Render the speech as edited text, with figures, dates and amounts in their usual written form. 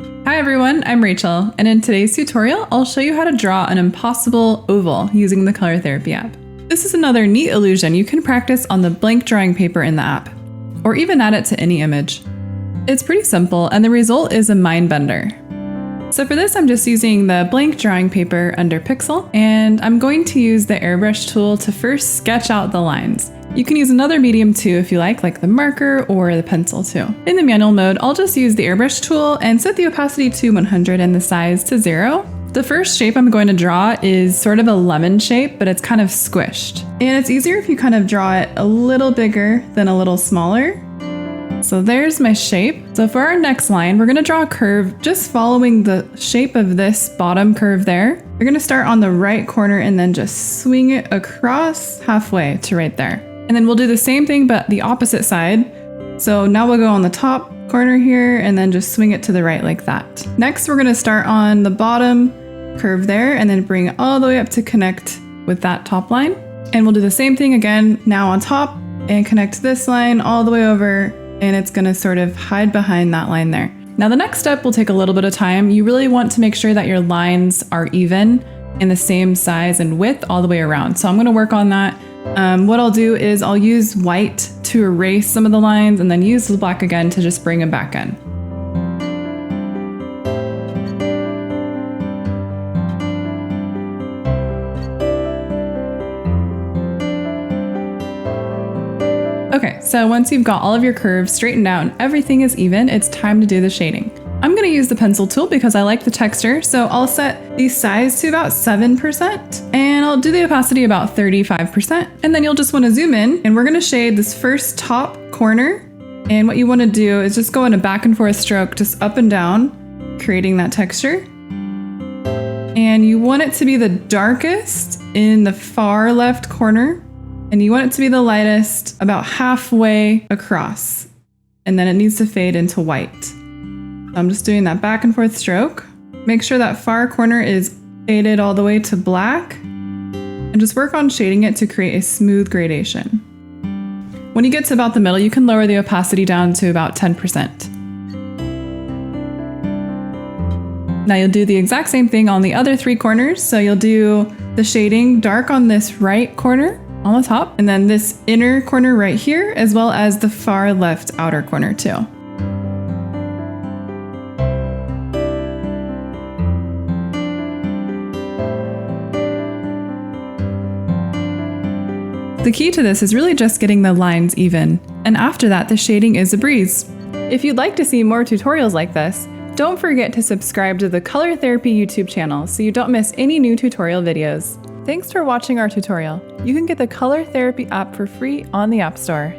Hi everyone, I'm Rachel, and in today's tutorial, I'll show you how to draw an impossible oval using the Color Therapy app. This is another neat illusion you can practice on the blank drawing paper in the app, or even add it to any image. It's pretty simple, and the result is a mind bender. So for this, I'm just using the blank drawing paper under Pixel, and I'm going to use the airbrush tool to first sketch out the lines. You can use another medium too if you like the marker or the pencil too. In the manual mode, I'll just use the airbrush tool and set the opacity to 100 and the size to 0. The first shape I'm going to draw is sort of a lemon shape, but it's kind of squished. And it's easier if you kind of draw it a little bigger than a little smaller. So there's my shape. So for our next line, we're going to draw a curve just following the shape of this bottom curve there. We're going to start on the right corner and then just swing it across halfway to right there. And then we'll do the same thing, but the opposite side. So now we'll go on the top corner here and then just swing it to the right like that. Next, we're going to start on the bottom curve there and then bring it all the way up to connect with that top line. And we'll do the same thing again now on top and connect this line all the way over, and it's going to sort of hide behind that line there. Now the next step will take a little bit of time. You really want to make sure that your lines are even in the same size and width all the way around. So I'm going to work on that. What I'll do is I'll use white to erase some of the lines and then use the black again to just bring them back in. Okay, so once you've got all of your curves straightened out and everything is even, it's time to do the shading. I'm going to use the pencil tool because I like the texture, so I'll set the size to about 7% and I'll do the opacity about 35%, and then you'll just want to zoom in and we're going to shade this first top corner. And what you want to do is just go in a back and forth stroke just up and down, creating that texture. And you want it to be the darkest in the far left corner, and you want it to be the lightest about halfway across, and then it needs to fade into white. I'm just doing that back and forth stroke. Make sure that far corner is faded all the way to black, and just work on shading it to create a smooth gradation. When you get to about the middle, you can lower the opacity down to about 10%. Now you'll do the exact same thing on the other three corners. So you'll do the shading dark on this right corner on the top, and then this inner corner right here, as well as the far left outer corner too. The key to this is really just getting the lines even, and after that, the shading is a breeze. If you'd like to see more tutorials like this, don't forget to subscribe to the Color Therapy YouTube channel so you don't miss any new tutorial videos. Thanks for watching our tutorial. You can get the Color Therapy app for free on the App Store.